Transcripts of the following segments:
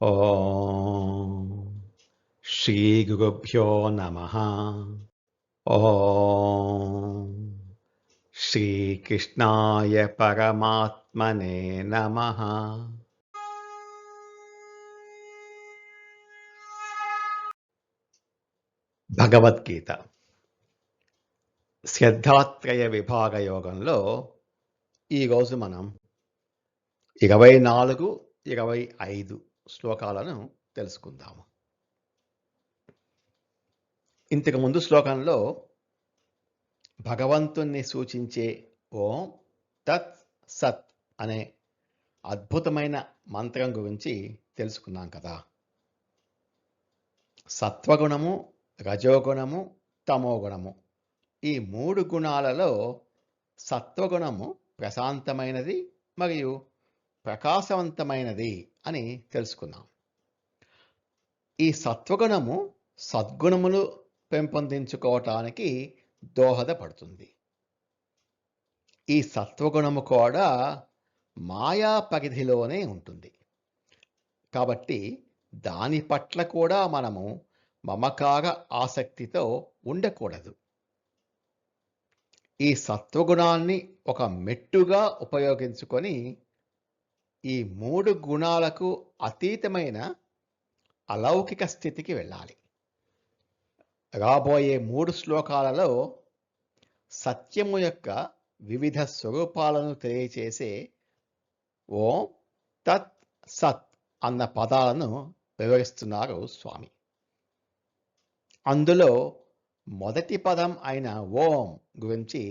ఓం శ్రీ గురుభ్యో నమః. ఓం శ్రీకృష్ణాయ పరమాత్మనే నమః. భగవద్గీత శ్రద్ధాత్రయ విభాగ యోగంలో ఈరోజు మనం 24, 25 శ్లోకాలను తెలుసుకుందాము. ఇంతకు ముందు శ్లోకంలో భగవంతుణ్ణి సూచించే ఓం తత్ సత్ అనే అద్భుతమైన మంత్రం గురించి తెలుసుకున్నాం కదా. సత్వగుణము, రజోగుణము, తమోగుణము ఈ 3 గుణాలలో సత్వగుణము ప్రశాంతమైనది మరియు ప్రకాశవంతమైనది అని తెలుసుకున్నాం. ఈ సత్వగుణము సద్గుణములు పెంపొందించుకోవటానికి దోహదపడుతుంది. ఈ సత్వగుణము కూడా మాయా పరిధిలోనే ఉంటుంది కాబట్టి దాని పట్ల కూడా మనము మమకార ఆసక్తితో ఉండకూడదు. ఈ సత్వగుణాన్ని ఒక మెట్టుగా ఉపయోగించుకొని ఈ 3 గుణాలకు అతీతమైన అలౌకిక స్థితికి వెళ్ళాలి. రాబోయే 3 శ్లోకాలలో సత్యము యొక్క వివిధ స్వరూపాలను తెలియచేసే ఓం తత్ సత్ అన్న పదాలను వివరిస్తున్నారు స్వామి. అందులో మొదటి పదం అయిన ఓం గురించి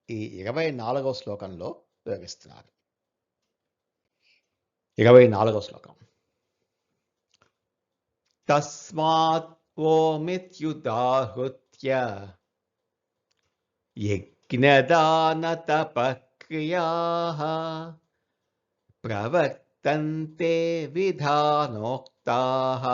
ఈ 24వ శ్లోకంలో వివరిస్తున్నారు. 24వ శ్లోకం. తస్మాత్ ఓమిత్యుదాహృత్య యజ్ఞదాన తపక్రియాః ప్రవర్తంతే విధానోక్తాః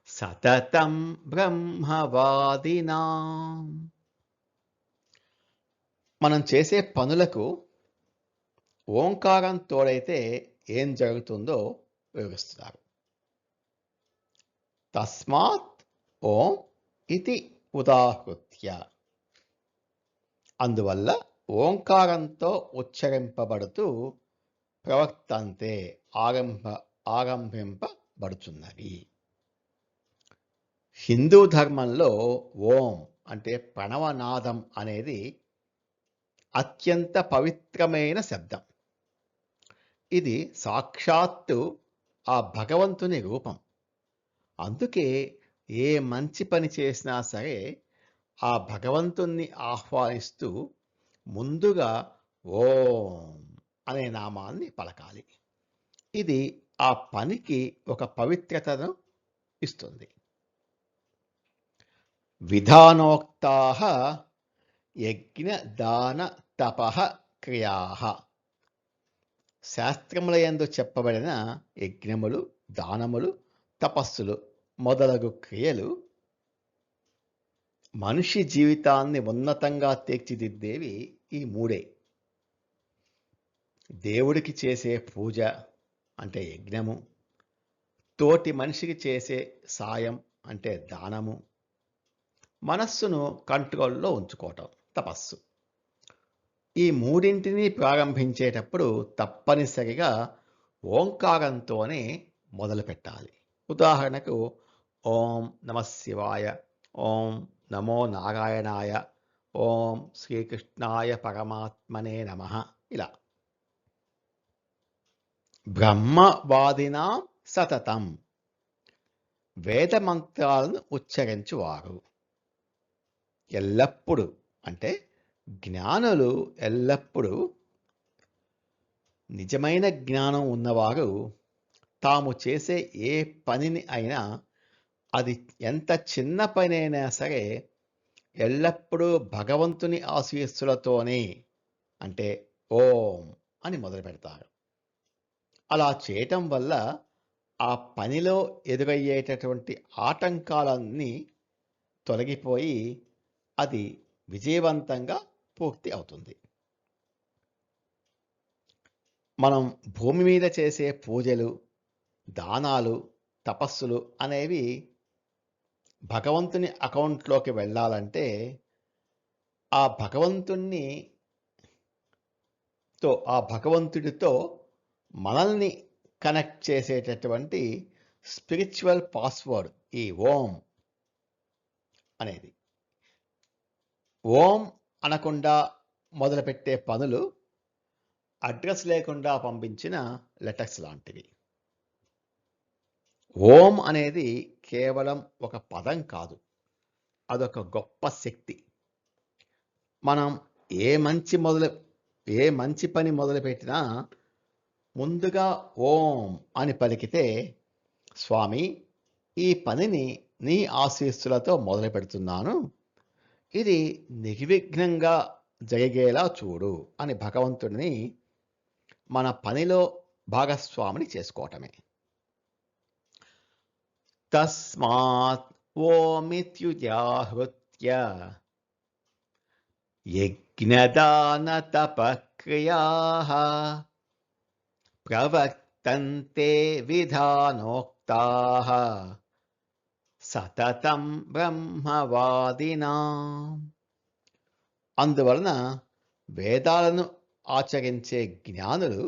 సతతం బ్రహ్మవాదినాం. మనం చేసే పనులకు ఓంకారం తోడైతే ఏం జరుగుతుందో వివరిస్తున్నారు. తస్మాత్ ఓం ఇది ఉదాహృత్య, అందువల్ల ఓంకారంతో ఉచ్చరింపబడుతూ ప్రవర్తంతే ఆరంభింపబడుచున్నవి. హిందూ ధర్మంలో ఓం అంటే ప్రణవనాదం అనేది అత్యంత పవిత్రమైన శబ్దం. ఇది సాక్షాత్తు ఆ భగవంతుని రూపం. అందుకే ఏ మంచి పని చేసినా సరే ఆ భగవంతుణ్ణి ఆహ్వానిస్తూ ముందుగా ఓం అనే నామాన్ని పలకాలి. ఇది ఆ పనికి ఒక పవిత్రతను ఇస్తుంది. విధానోక్తాః యజ్ఞ దాన తపః క్రియాః. శాస్త్రములయందు చెప్పబడిన యజ్ఞములు, దానములు, తపస్సులు మొదలగు క్రియలు మనిషి జీవితాన్ని ఉన్నతంగా తీర్చిదిద్దేవి ఈ 3. దేవుడికి చేసే పూజ అంటే యజ్ఞము, తోటి మనిషికి చేసే సాయం అంటే దానము, మనస్సును కంట్రోల్లో ఉంచుకోవటం తపస్సు. ఈ 3ంటిని ప్రారంభించేటప్పుడు తప్పనిసరిగా ఓంకారంతోనే మొదలు పెట్టాలి. ఉదాహరణకు ఓం నమః శివాయ, ఓం నమో నారాయణాయ, ఓం శ్రీకృష్ణాయ పరమాత్మనే నమః ఇలా. బ్రహ్మవాదినాం సతతం, వేద మంత్రాలను ఉచ్చరించువారు. ఎల్లప్పుడూ అంటే జ్ఞానులు ఎల్లప్పుడూ, నిజమైన జ్ఞానం ఉన్నవారు తాము చేసే ఏ పనిని అయినా, అది ఎంత చిన్న పనైనా సరే ఎల్లప్పుడూ భగవంతుని ఆశీస్సులతోనే అంటే ఓం అని మొదలు పెడతారు. అలా చేయటం వల్ల ఆ పనిలో ఎదురయ్యేటటువంటి ఆటంకాలన్నీ తొలగిపోయి అది విజయవంతంగా పూర్తి అవుతుంది. మనం భూమి మీద చేసే పూజలు, దానాలు, తపస్సులు అనేవి భగవంతుని అకౌంట్లోకి వెళ్ళాలంటే ఆ భగవంతుణ్ణి ఆ భగవంతుడితో మనల్ని కనెక్ట్ చేసేటటువంటి స్పిరిచువల్ పాస్వర్డ్ ఈ ఓం అనేది. ఓం అనకుండా మొదలుపెట్టే పనులు అడ్రస్ లేకుండా పంపించిన లెటర్స్ లాంటివి. ఓం అనేది కేవలం ఒక పదం కాదు, అదొక గొప్ప శక్తి. మనం ఏ మంచి పని మొదలుపెట్టినా ముందుగా ఓం అని పలికితే, స్వామి ఈ పనిని నీ ఆశీస్సులతో మొదలు పెడుతున్నాను, ఇది నిర్విఘ్నంగా జరిగేలా చూడు అని భగవంతుడిని మన పనిలో భాగస్వామిని చేసుకోవటమే. తస్మాత్ ఓమిత్యుజాహృత్య యజ్ఞదాన తపక్రియాః ప్రవర్తంతే విధానోక్తాః సతతం బ్రహ్మవాదినాం. అందువలన వేదాలను ఆచరించే జ్ఞానులు,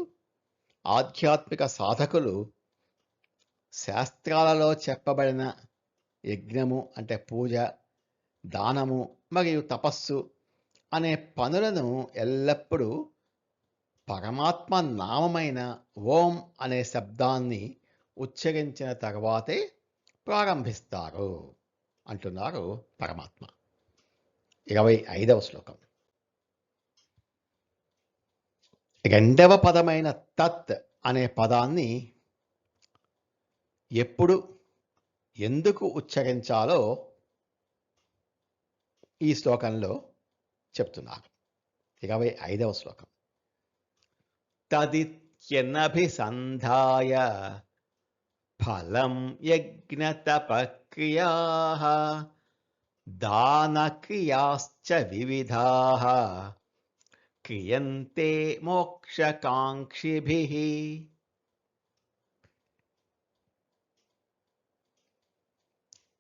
ఆధ్యాత్మిక సాధకులు శాస్త్రాలలో చెప్పబడిన యజ్ఞము అంటే పూజ, దానము మరియు తపస్సు అనే పనులను ఎల్లప్పుడూ పరమాత్మ నామమైన ఓం అనే శబ్దాన్ని ఉచ్చరించిన తర్వాతే ప్రారంభిస్తారు అంటున్నారు పరమాత్మ. 25వ శ్లోకం. రెండవ పదమైన తత్ అనే పదాన్ని ఎప్పుడు, ఎందుకు ఉచ్చరించాలో ఈ శ్లోకంలో చెప్తున్నారు. 25వ శ్లోకం. తదిత్యనభిసంధాయ ఫలం యజ్ఞతపక్రియాః దానక్రియాశ్చ వివిధాః క్రియంతే మోక్షకాంక్షిభిః.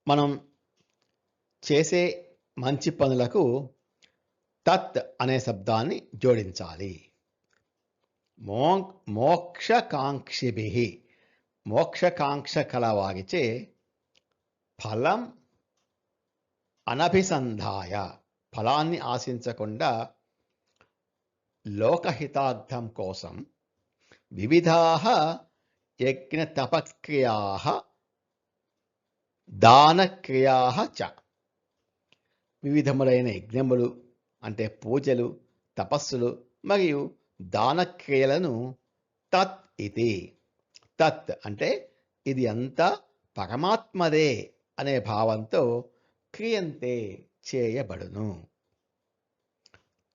మనం చేసే మంచి పనులకు తత్ అనే శబ్దాన్ని జోడించాలి. మోక్షకాంక్షిభిః, మోక్షకాంక్ష కలవారిచే ఫలం అనభిసంధాయ, ఫలాన్ని ఆశించకుండా లోకహితార్థం కోసం వివిధాః యజ్ఞ తపక్రియాః దానక్రియాః చ, వివిధములైన యజ్ఞములు అంటే పూజలు, తపస్సులు మరియు దానక్రియలను తత్ ఇతి, తత్ అంటే ఇది అంతా పరమాత్మదే అనే భావంతో క్రియంతే చేయబడును.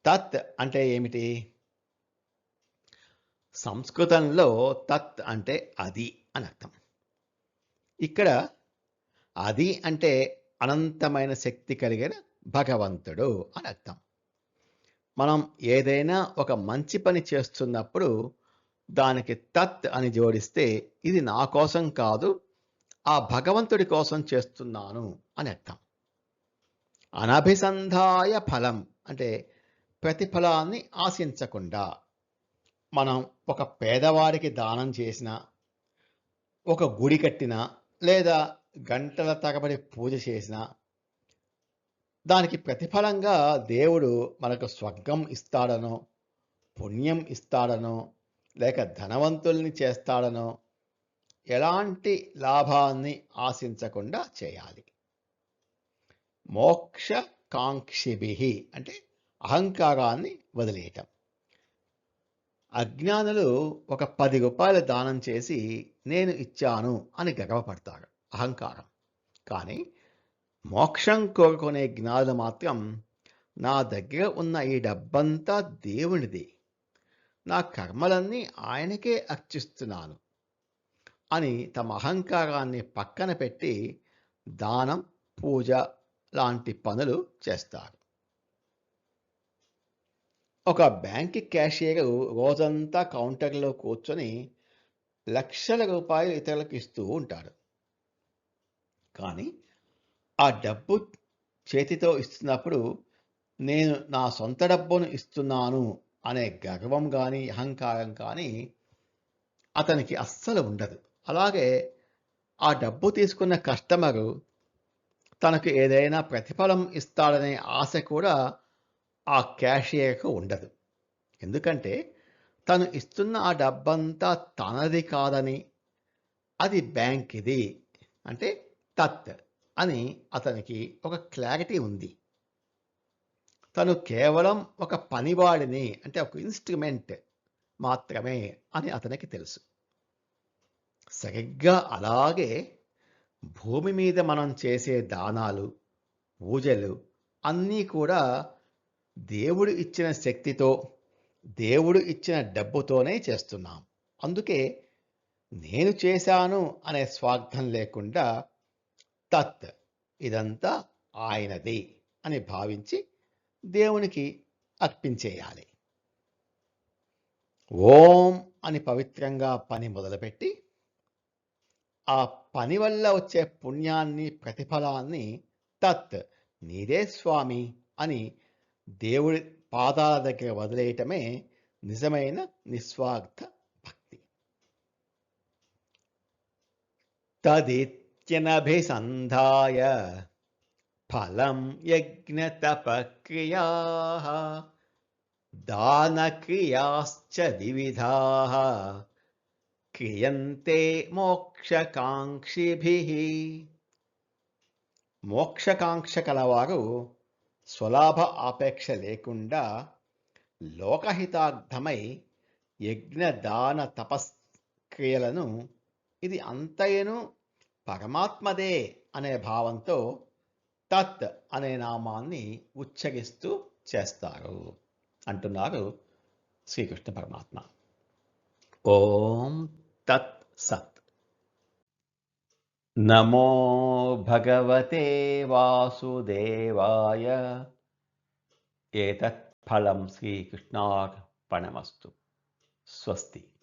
తత్ అంటే ఏమిటి? సంస్కృతంలో తత్ అంటే అది అని అర్థం. ఇక్కడ అది అంటే అనంతమైన శక్తి కలిగిన భగవంతుడు అని అర్థం. మనం ఏదైనా ఒక మంచి పని చేస్తున్నప్పుడు దానికి తత్ అని జోడిస్తే ఇది నా కోసం కాదు, ఆ భగవంతుడి కోసం చేస్తున్నాను అని అర్థం. అనభిసంధాయ ఫలం అంటే ప్రతిఫలాన్ని ఆశించకుండా. మనం ఒక పేదవాడికి దానం చేసినా, ఒక గుడి కట్టినా, లేదా గంటల తరబడి పూజ చేసినా దానికి ప్రతిఫలంగా దేవుడు మనకు స్వర్గం ఇస్తాడనో, పుణ్యం ఇస్తాడనో, లేక ధనవంతుల్ని చేస్తాడనో ఎలాంటి లాభాన్ని ఆశించకుండా చేయాలి. మోక్షకాంక్షిభిః అంటే అహంకారాన్ని వదిలేయటం. అజ్ఞానులు ఒక 10 రూపాయలు దానం చేసి నేను ఇచ్చాను అని గర్వపడతారు, అహంకారం. కానీ మోక్షం కోరుకునే జ్ఞానులు మాత్రం నా దగ్గర ఉన్న ఈ డబ్బంతా దేవునిది, నా కర్మలన్నీ ఆయనకే అర్చిస్తున్నాను అని తమ అహంకారాన్ని పక్కన పెట్టి దానం, పూజ లాంటి పనులు చేస్తారు. ఒక బ్యాంక్ క్యాషియర్ రోజంతా కౌంటర్లో కూర్చొని లక్షల రూపాయలు ఇతరులకు ఇస్తూ ఉంటాడు. కానీ ఆ డబ్బు చేతితో ఇస్తున్నప్పుడు నేను నా సొంత డబ్బును ఇస్తున్నాను అనే గర్వం కానీ అహంకారం కానీ అతనికి అస్సలు ఉండదు. అలాగే ఆ డబ్బు తీసుకున్న కస్టమరు తనకు ఏదైనా ప్రతిఫలం ఇస్తాడనే ఆశ కూడా ఆ క్యాషియర్కు ఉండదు. ఎందుకంటే తను ఇస్తున్న ఆ డబ్బంతా తనది కాదని, అది బ్యాంకిది అంటే తత్ అని అతనికి ఒక క్లారిటీ ఉంది. తను కేవలం ఒక పనివాడిని అంటే ఒక ఇన్స్ట్రుమెంట్ మాత్రమే అని అతనికి తెలుసు. సరిగ్గా అలాగే భూమి మీద మనం చేసే దానాలు, పూజలు అన్నీ కూడా దేవుడు ఇచ్చిన శక్తితో, దేవుడు ఇచ్చిన డబ్బుతోనే చేస్తున్నాం. అందుకే నేను చేశాను అనే స్వార్థం లేకుండా తత్ ఇదంతా ఆయనది అని భావించి దేవునికి అర్పించేయాలి. ఓం అని పవిత్రంగా పని మొదలుపెట్టి ఆ పని వల్ల వచ్చే పుణ్యాన్ని, ప్రతిఫలాన్ని తత్ నీదే స్వామి అని దేవుడి పాదాల దగ్గర వదిలేయటమే నిజమైన నిస్వార్థ భక్తి. తదిత్యనభిసంధాయ ఫలం యజ్ఞతపక్రియాః దానక్రియాశ్చ వివిధాః క్రియంతే మోక్షకాంక్షిభిః. మోక్షకాంక్ష కలవారు స్వలాభ ఆపేక్ష లేకుండా లోకహితార్థమై యజ్ఞదాన తపస్క్రియలను ఇది అంతయును పరమాత్మదే అనే భావంతో తత్ అనే నామాన్ని ఉచ్చరిస్తూ చేస్తారు అంటున్నారు శ్రీకృష్ణ పరమాత్మ. ఓం తత్ సత్. నమో భగవతే వాసుదేవాయ. ఏతత్ ఫలం శ్రీకృష్ణార్పణమస్తు. స్వస్తి.